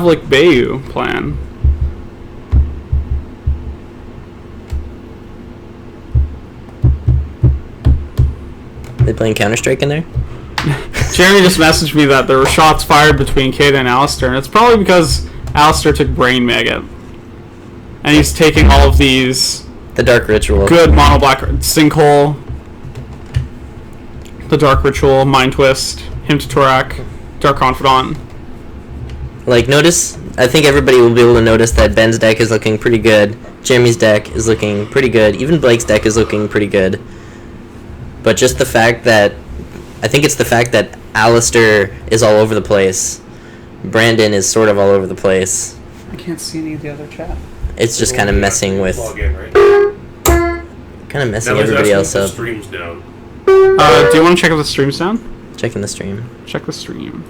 like Bayu plan. They playing Counter-Strike in there? Jeremy just messaged me that there were shots fired between Kata and Alistair, and it's probably because Alistair took Brain Maggot. And he's taking all of these... The Dark Ritual. Good mono black Sinkhole, the Dark Ritual, Mind Twist, Hymn to Torak, Dark Confidant. Like, notice... I think everybody will be able to notice that Ben's deck is looking pretty good. Jeremy's deck is looking pretty good. Even Blake's deck is looking pretty good. But just the fact that... I think it's the fact that Alistair is all over the place. Brandon is sort of all over the place. I can't see any of the other chat. It's just kind of messing with... Right? Kind of messing everybody else up. Stream's down. Do you want to check if the stream's down? Checking the stream. Check the stream.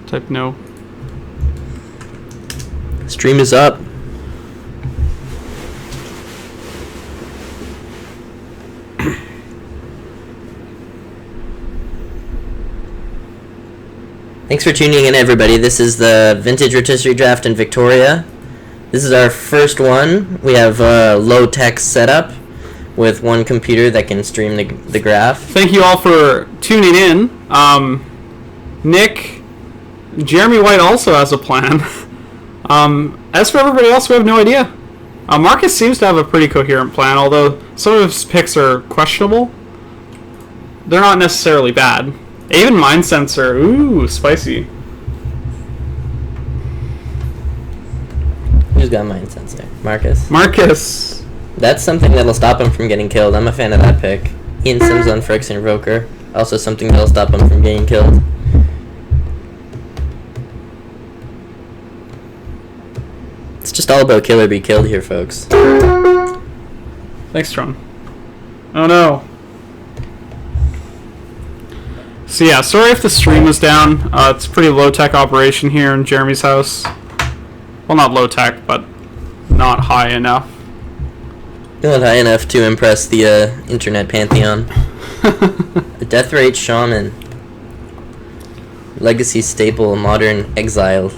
Type no. Stream is up. Thanks for tuning in, everybody. This is the Vintage Rotisserie Draft in Victoria. This is our first one. We have a low-tech setup with one computer that can stream the graph. Thank you all for tuning in. Nick, Jeremy White also has a plan. As for everybody else, we have no idea. Marcus seems to have a pretty coherent plan, although some of his picks are questionable. They're not necessarily bad. Even Mind Sensor, ooh, spicy. Who's got Mind Sensor? Marcus? Marcus! That's something that'll stop him from getting killed. I'm a fan of that pick. Ian Sims on Phyrexian Invoker. Also something that'll stop him from getting killed. It's just all about kill or be killed here, folks. Thanks, Tron. Oh no. So yeah, sorry if the stream was down. It's a pretty low-tech operation here in Jeremy's house. Well, not low-tech, but not high enough. Not high enough to impress the internet pantheon. The Death Rate Shaman. Legacy staple, modern exile.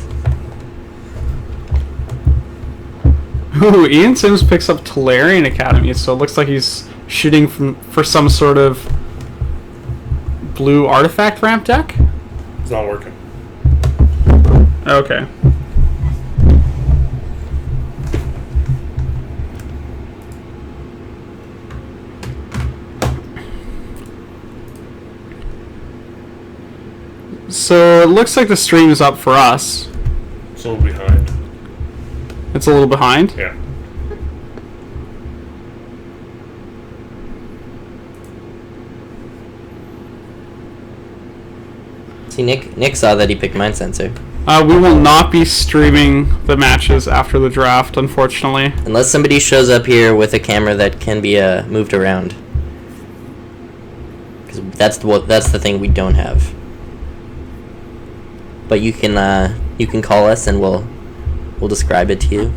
Ooh, Ian Sims picks up Tolarian Academy, so it looks like he's shooting for some sort of blue artifact ramp deck? It's not working. Okay. So it looks like the stream is up for us. It's a little behind. It's a little behind? Yeah. See, Nick saw that he picked Mind Sensor. We will not be streaming the matches after the draft, unfortunately. Unless somebody shows up here with a camera that can be moved around. Because that's the thing we don't have. But you can call us and we'll describe it to you.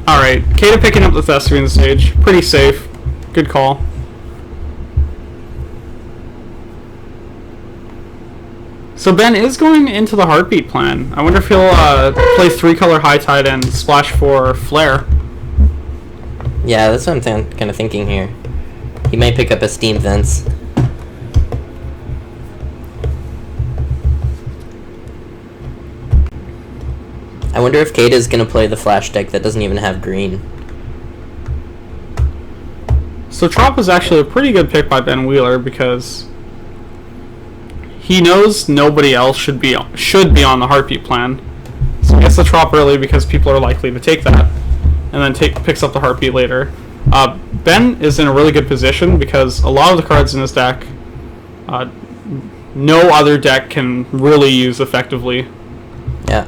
Alright, Kata picking up the Thespian stage. Pretty safe. Good call. So Ben is going into the Heartbeat plan. I wonder if he'll play 3-color High Tide and splash for Flare. Yeah, that's what I'm kind of thinking here. He might pick up a Steam Vents. I wonder if Kata is going to play the Flash deck that doesn't even have green. So Trop is actually a pretty good pick by Ben Wheeler because he knows nobody else should be on the Heartbeat plan. So he gets the Trop early because people are likely to take that, and then picks up the Heartbeat later. Ben is in a really good position because a lot of the cards in his deck, no other deck can really use effectively. Yeah.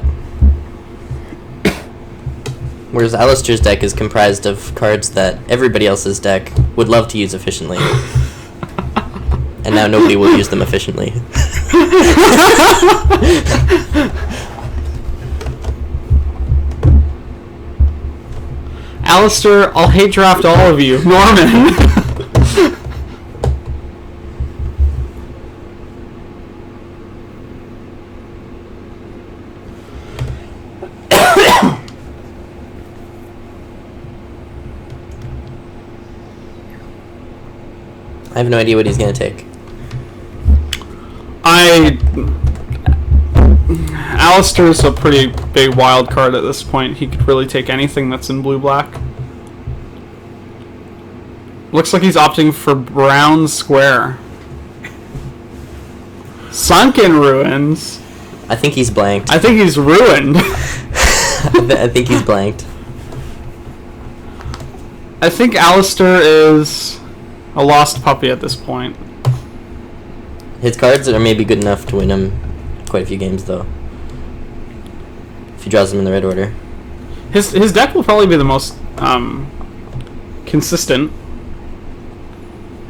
Whereas Alistair's deck is comprised of cards that everybody else's deck would love to use efficiently. And now nobody will use them efficiently. Alistair, I'll hate draft all of you. Norman. I have no idea what he's gonna take. Alistair's a pretty big wild card at this point. He could really take anything that's in blue-black. Looks like he's opting for brown square. Sunken ruins. I think he's blanked. I think he's ruined. I think he's blanked. I think Alistair is a lost puppy at this point. His cards are maybe good enough to win him quite a few games, though. If he draws them in the right order. His deck will probably be the most consistent.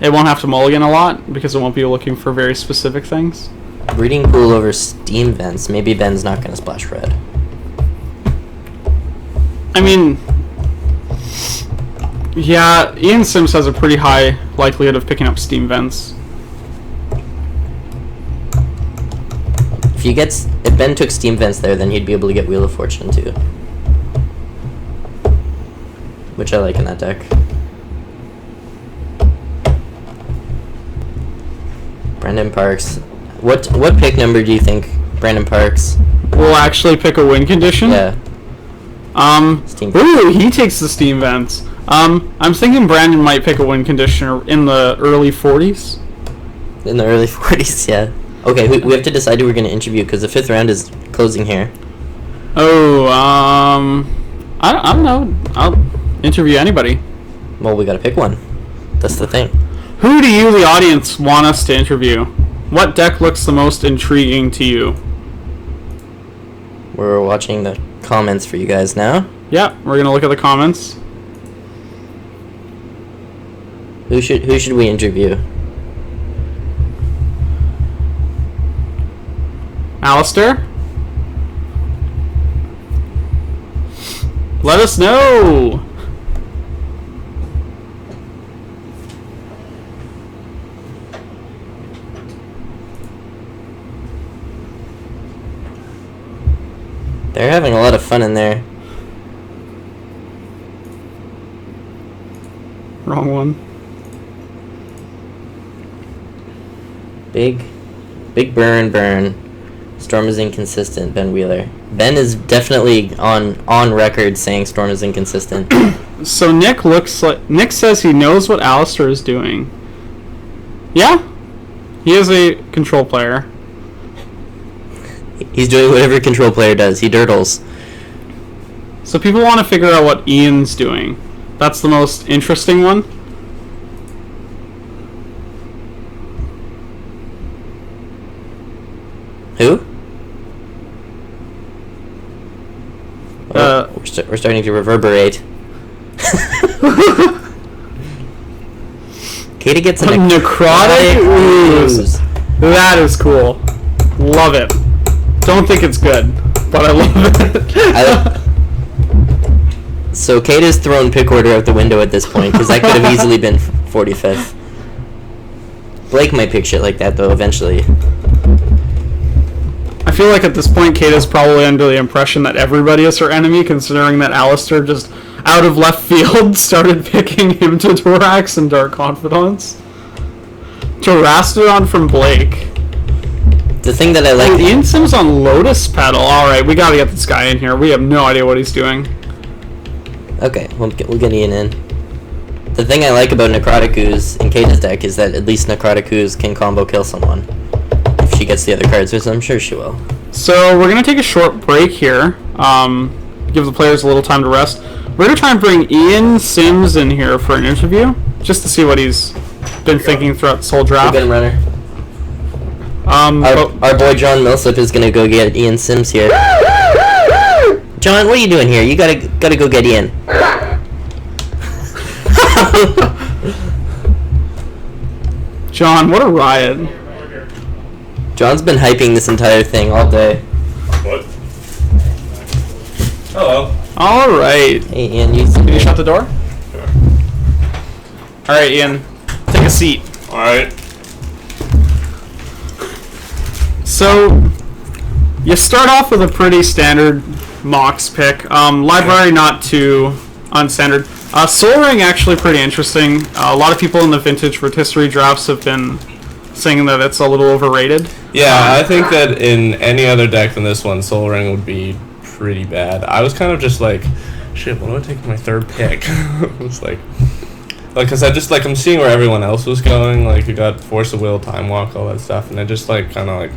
It won't have to mulligan a lot because it won't be looking for very specific things. Breeding pool over steam vents. Maybe Ben's not going to splash red. I mean, yeah, Ian Sims has a pretty high likelihood of picking up steam vents. If Ben took steam vents there, then he'd be able to get Wheel of Fortune too, which I like in that deck. Brandon Parks. What pick number do you think Brandon Parks will actually pick a win condition? Yeah. Steam Ooh, he takes the steam vents. I'm thinking Brandon might pick a win conditioner in the early 40s. In the early 40s, yeah. Okay, we have to decide who we're going to interview because the 5th round is closing here. Oh, I don't know. I'll interview anybody. Well, we got to pick one. That's the thing. Who do you, the audience, want us to interview? What deck looks the most intriguing to you? We're watching the comments for you guys now. Yeah, we're gonna look at the comments. Who should we interview? Alistair? Let us know! They're having a lot of fun in there. Wrong one. Big burn. Storm is inconsistent, Ben Wheeler. Ben is definitely on record saying Storm is inconsistent. So Nick says he knows what Alistair is doing. Yeah? He is a control player. He's doing whatever control player does. He dirtles. So people want to figure out what Ian's doing. That's the most interesting one. Who? We're starting to reverberate. Katie gets a necrotic ooze. That is cool. Love it. Don't think it's good, but I love it. So Kate has thrown pick order out the window at this point because that could have easily been 45th. Blake might pick shit like that though eventually. I feel like at this point Kate is probably under the impression that everybody is her enemy, considering that Alistair just out of left field started picking him to Dorax and Dark Confidants. Terastodon from Blake. The thing that I like... Ian Sims on Lotus Petal. Alright, we gotta get this guy in here. We have no idea what he's doing. Okay, we'll get Ian in. The thing I like about Necrotic Ooze in Kate's deck is that at least Necrotic Ooze can combo kill someone. If she gets the other cards, which I'm sure she will. So we're gonna take a short break here. Give the players a little time to rest. We're gonna try and bring Ian Sims in here for an interview, just to see what he's been thinking throughout this whole draft. Good runner. Our boy John Millsap is gonna go get Ian Sims here. John, what are you doing here? You gotta go get Ian. John, what a riot. John's been hyping this entire thing all day. What? Hello. All right. Hey, Ian, you Can you shut the door? Sure. All right, Ian. Take a seat. Alright. So, you start off with a pretty standard Mox pick. Library not too unstandard. Soul Ring actually pretty interesting. A lot of people in the vintage rotisserie drafts have been saying that it's a little overrated. Yeah, I think that in any other deck than this one, Soul Ring would be pretty bad. I was kind of just like, shit, what do I take with my third pick? It's like, because I just, like, I'm seeing where everyone else was going. Like, you got Force of Will, Time Walk, all that stuff, and I just, like, kind of, like,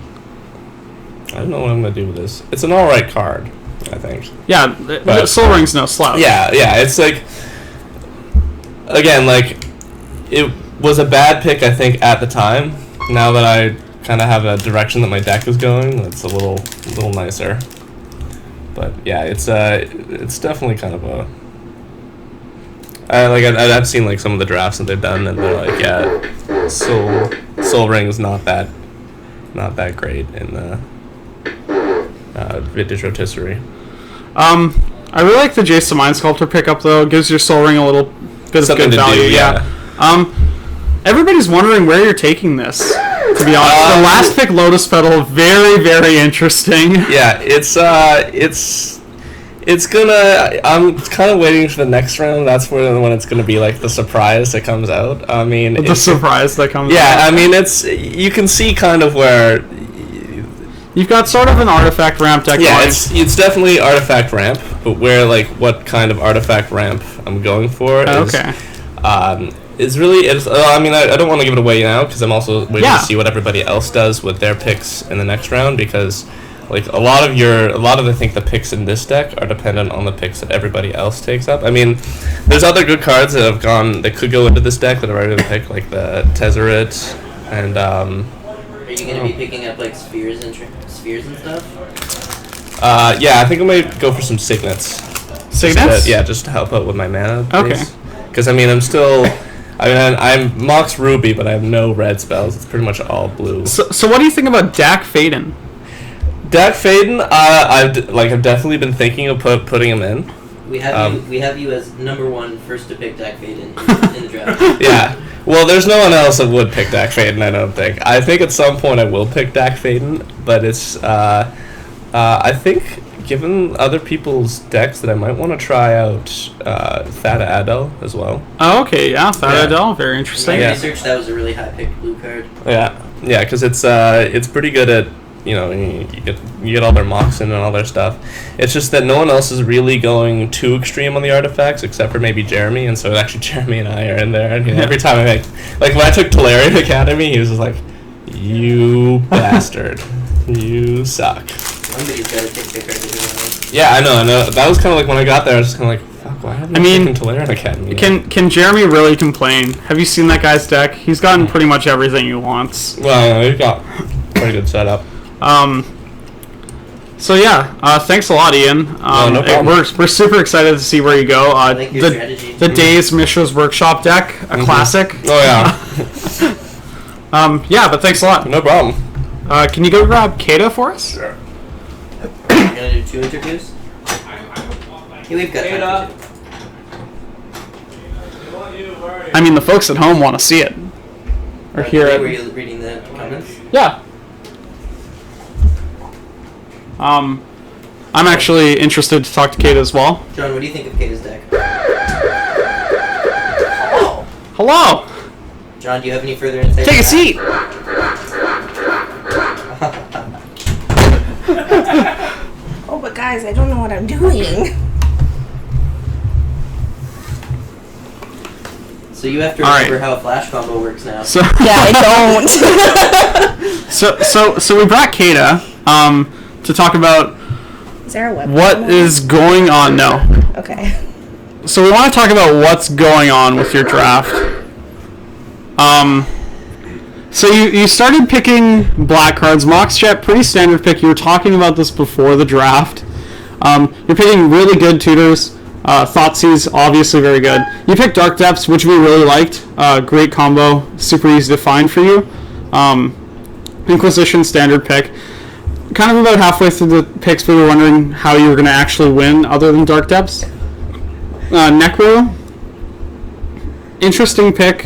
I don't know what I'm going to do with this. It's an alright card, I think. Yeah, But- Soul Ring's no slouch. Yeah, it's like, again, like, it was a bad pick, I think, at the time. Now that I kind of have a direction that my deck is going, it's a little nicer. But yeah, it's definitely kind of a. I've seen like some of the drafts that they've done, and they're like, yeah, Soul Ring's not that great in the vintage rotisserie. I really like the Jason Mind Sculptor pickup though. It gives your Soul Ring a little bit of Something good to value. do, yeah. Everybody's wondering where you're taking this. To be honest, the last pick, Lotus Petal, very, very interesting. Yeah, it's gonna. I'm kind of waiting for the next round. That's when it's gonna be like the surprise that comes out. I mean, The surprise that comes. yeah. out. I mean, you can see kind of where. You've got sort of an artifact ramp deck. Yeah, going. it's definitely artifact ramp, but what kind of artifact ramp I'm going for is. Okay. I mean, I don't want to give it away now because I'm also waiting Yeah. to see what everybody else does with their picks in the next round, because like a lot of I think the picks in this deck are dependent on the picks that everybody else takes up. I mean, there's other good cards that could go into this deck that are already picked, like the Tezzeret and Are you going to be picking up like spheres and stuff? yeah, I think I might go for some signets. Signets? Just to help out with my mana. Okay. Because I mean, I'm Mox Ruby, but I have no red spells. It's pretty much all blue. So what do you think about Dak Faden? Dak Faden, I've definitely been thinking of putting him in. We have you as number one first to pick Dak Faden in the draft. Yeah. Well, there's no one else that would pick Dak Faden, I don't think. I think at some point I will pick Dak Faden, but it's I think given other people's decks that I might want to try out Thada Adel as well. Oh, okay, yeah, Thada Yeah. Adel, very interesting. My Yeah. research, that was a really high picked blue card. Yeah, because it's pretty good at, you get all their mocks in and all their stuff. It's just that no one else is really going too extreme on the artifacts except for maybe Jeremy, and so actually Jeremy and I are in there. And every time I like when I took Tolarian Academy, he was just like, "You bastard, you suck." Somebody's got to take the credit. Yeah, I know. That was kind of like when I got there, I was just kind of like, "Fuck, why haven't I taken Tolarian Academy yet?" Can Jeremy really complain? Have you seen that guy's deck? He's gotten pretty much everything he wants. Well, he's got pretty good setup. So yeah, thanks a lot, Ian. No problem. We're super excited to see where you go. I like your strategy. The Days Mishra's Workshop deck, a classic. Oh yeah, Yeah, but thanks a lot. no problem. Can you go grab Kata for us? Sure. You're gonna do 2 interviews? Yeah, we've got time for 2. I mean, the folks at home want to see it or hear Were it. you reading the comments? Yeah. I'm actually interested to talk to Kata as well. John, what do you think of Kata's deck? Hello. John, do you have any further insight? Take a seat. Oh, but guys, I don't know what I'm doing. So you have to All remember right. how a flash combo works now. So Yeah, I don't. so we brought Kata to talk about Is there a webcam what on? is going on. No. Okay. So we want to talk about what's going on with your draft. So you started picking black cards. Mox Chat, pretty standard pick. You were talking about this before the draft. You're picking really good tutors. Thoughtseize, obviously very good. You picked Dark Depths, which we really liked. Great combo, super easy to find for you. Inquisition, standard pick. kind of about halfway through the picks, we were wondering how you were going to actually win other than Dark Depths. Necro. Interesting pick.